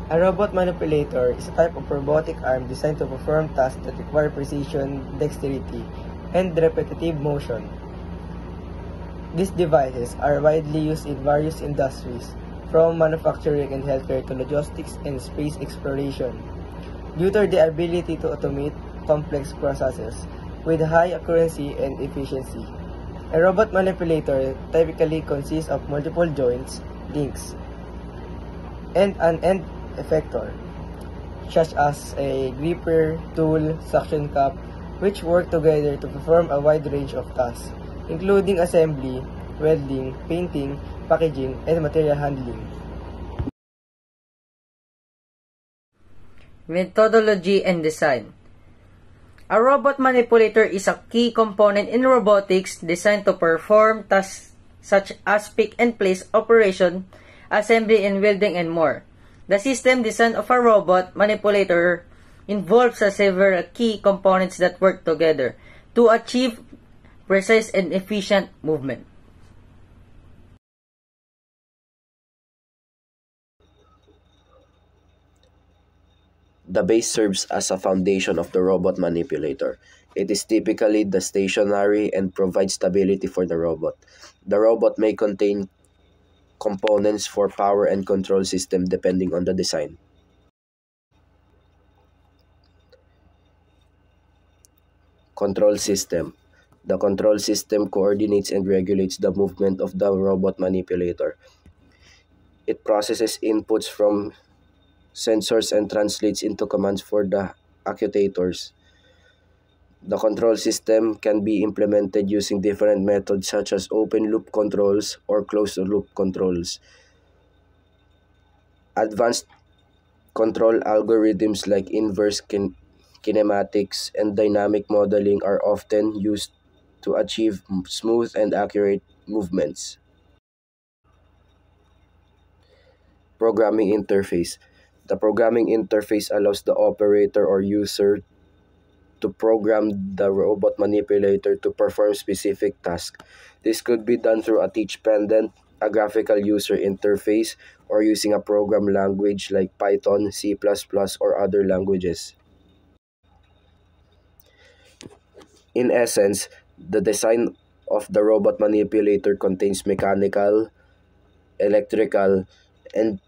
A robot manipulator is a type of robotic arm designed to perform tasks that require precision, dexterity, and repetitive motion. These devices are widely used in various industries, from manufacturing and healthcare to logistics and space exploration, due to their ability to automate complex processes with high accuracy and efficiency. A robot manipulator typically consists of multiple joints, links, and an end effector, such as a gripper, tool, suction cup, which work together to perform a wide range of tasks, including assembly, welding, painting, packaging, and material handling. Methodology and design. A robot manipulator is a key component in robotics designed to perform tasks such as pick and place operation, assembly and welding, and more. The system design of a robot manipulator involves several key components that work together to achieve precise and efficient movement. The base serves as a foundation of the robot manipulator. It is typically the stationary and provides stability for the robot. The robot may contain components for power and control system depending on the design. Control system. The control system coordinates and regulates the movement of the robot manipulator. It processes inputs from sensors and translates into commands for the actuators. The control system can be implemented using different methods such as open-loop controls or closed-loop controls. Advanced control algorithms like inverse kinematics and dynamic modeling are often used to achieve smooth and accurate movements. Programming interface. The programming interface allows the operator or user to program the robot manipulator to perform specific tasks. This could be done through a teach pendant, a graphical user interface, or using a program language like Python, C++, or other languages. In essence, the design of the robot manipulator contains mechanical, electrical, and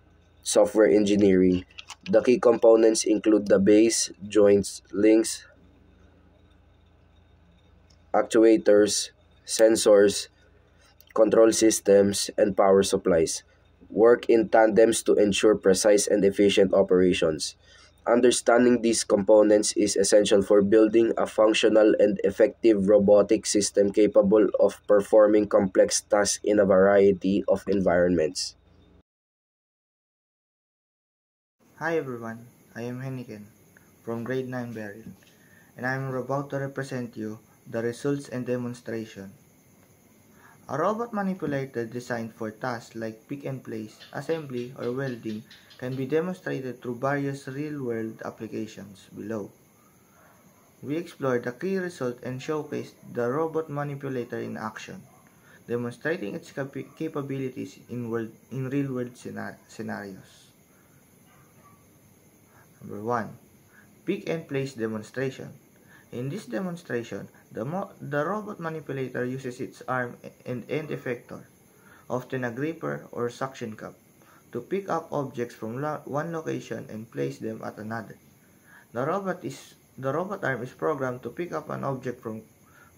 software engineering. The key components include the base, joints, links, actuators, sensors, control systems, and power supplies. Work in tandems to ensure precise and efficient operations. Understanding these components is essential for building a functional and effective robotic system capable of performing complex tasks in a variety of environments. Hi everyone, I am Heniken from grade 9 Beryl, and I am about to represent you the results and demonstration. A robot manipulator designed for tasks like pick and place, assembly, or welding can be demonstrated through various real-world applications below. We explored the key result and showcased the robot manipulator in action, demonstrating its capabilities in real-world scenarios. Number 1. Pick and place demonstration. In this demonstration, the robot manipulator uses its arm and end effector, often a gripper or suction cup, to pick up objects from one location and place them at another. The robot arm is programmed to pick up an object from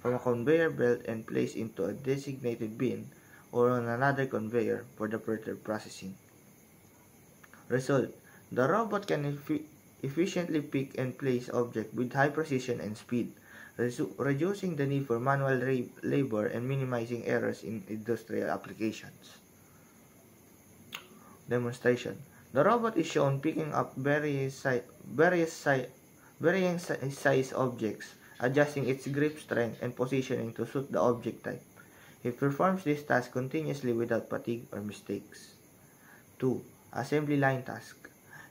a conveyor belt and place into a designated bin or on another conveyor for the further processing. Result: the robot can efficiently pick and place objects with high precision and speed, reducing the need for manual labor and minimizing errors in industrial applications. Demonstration: the robot is shown picking up varying size objects, adjusting its grip strength and positioning to suit the object type. It performs this task continuously without fatigue or mistakes. 2. Assembly line task.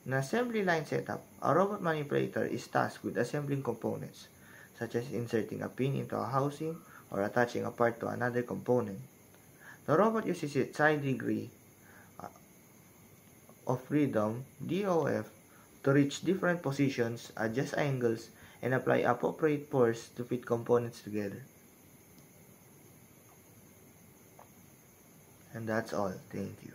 In assembly line setup, a robot manipulator is tasked with assembling components, such as inserting a pin into a housing or attaching a part to another component. The robot uses its high degree of freedom, DOF, to reach different positions, adjust angles, and apply appropriate force to fit components together. And that's all. Thank you.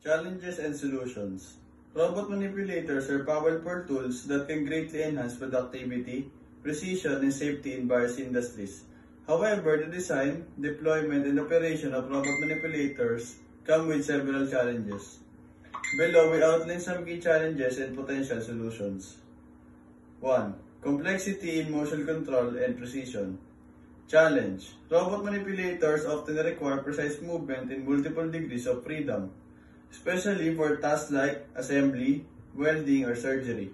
Challenges and solutions. Robot manipulators are powerful tools that can greatly enhance productivity, precision, and safety in various industries. However, the design, deployment, and operation of robot manipulators come with several challenges. Below, we outline some key challenges and potential solutions. 1. Complexity in motion control and precision. Challenge. Robot manipulators often require precise movement in multiple degrees of freedom, especially for tasks like assembly, welding, or surgery.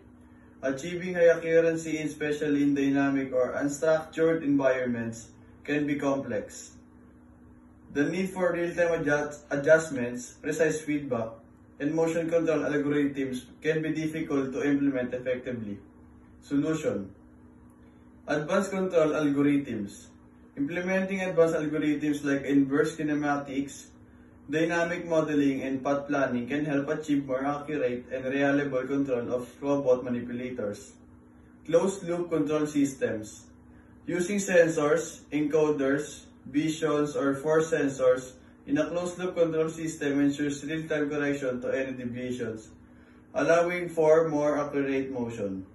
Achieving high accuracy, especially in dynamic or unstructured environments, can be complex. The need for real-time adjustments, precise feedback, and motion control algorithms can be difficult to implement effectively. Solution. Advanced control algorithms. Implementing advanced algorithms like inverse kinematics, dynamic modeling, and path planning can help achieve more accurate and reliable control of robot manipulators. Closed-loop control systems. Using sensors, encoders, visions, or force sensors in a closed-loop control system ensures real-time correction to any deviations, allowing for more accurate motion.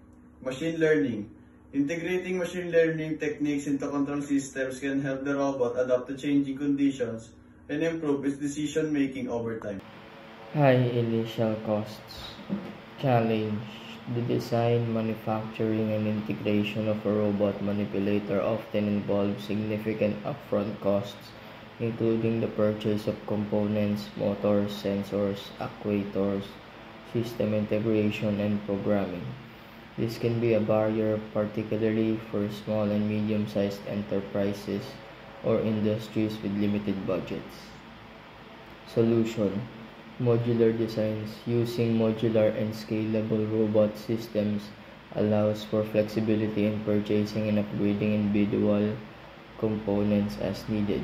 Machine learning. Integrating machine learning techniques into control systems can help the robot adapt to changing conditions and improve its decision-making over time. High initial costs. Challenge. The design, manufacturing, and integration of a robot manipulator often involves significant upfront costs, including the purchase of components, motors, sensors, actuators, system integration, and programming. This can be a barrier particularly for small and medium-sized enterprises or industries with limited budgets. Solution. Modular designs. Using modular and scalable robot systems allows for flexibility in purchasing and upgrading individual components as needed.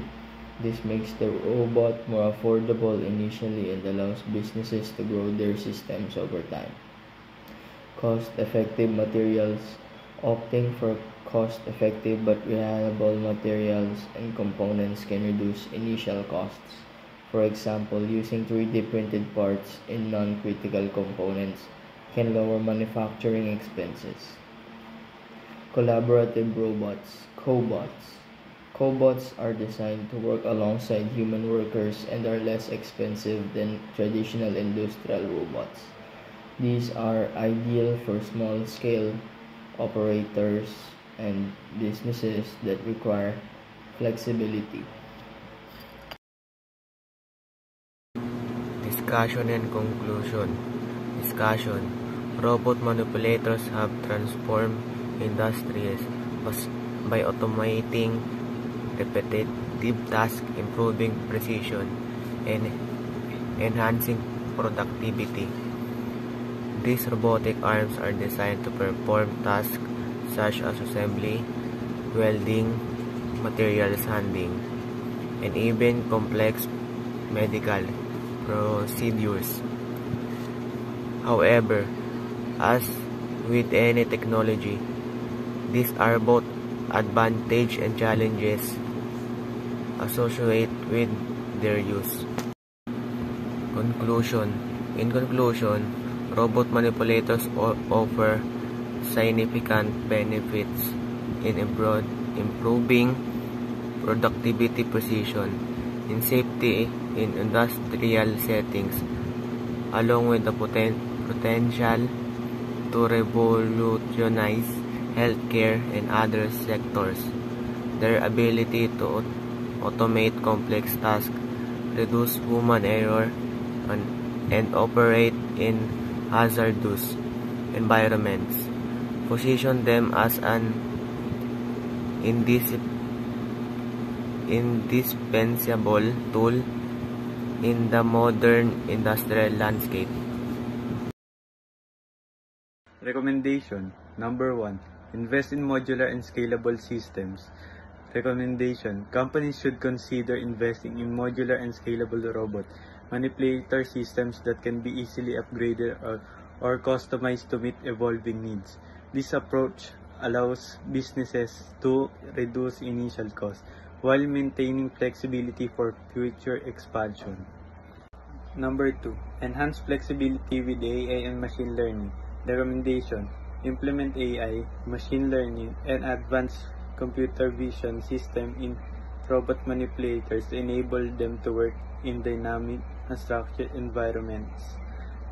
This makes the robot more affordable initially and allows businesses to grow their systems over time. Cost-effective materials. Opting for cost-effective but reliable materials and components can reduce initial costs. For example, using 3D printed parts in non-critical components can lower manufacturing expenses. Collaborative robots, cobots. Cobots are designed to work alongside human workers and are less expensive than traditional industrial robots. These are ideal for small-scale operators and businesses that require flexibility. Discussion and conclusion. Discussion. Robot manipulators have transformed industries by automating repetitive tasks, improving precision, and enhancing productivity. These robotic arms are designed to perform tasks such as assembly, welding, materials handling, and even complex medical procedures. However, as with any technology, these are both advantages and challenges associated with their use. Conclusion. In conclusion, robot manipulators offer significant benefits in improving productivity, precision, and safety in industrial settings, along with the potential to revolutionize healthcare and other sectors. Their ability to automate complex tasks, reduce human error, and operate in hazardous environments position them as an indispensable tool in the modern industrial landscape. Recommendation. Number 1. Invest in modular and scalable systems. Recommendation: companies should consider investing in modular and scalable robot manipulator systems that can be easily upgraded or customized to meet evolving needs. This approach allows businesses to reduce initial costs while maintaining flexibility for future expansion. Number 2. Enhance flexibility with AI and machine learning. Recommendation: implement AI, machine learning, and advanced computer vision system in robot manipulators to enable them to work in dynamic and structured environments.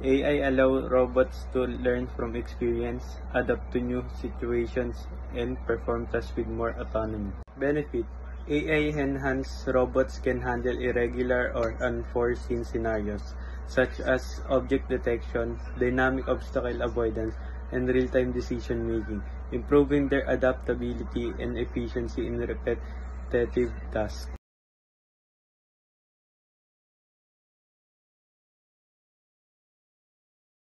AI allow robots to learn from experience, adapt to new situations, and perform tasks with more autonomy. Benefit: AI-enhanced robots can handle irregular or unforeseen scenarios, such as object detection, dynamic obstacle avoidance, and real-time decision-making, improving their adaptability and efficiency in repetitive tasks.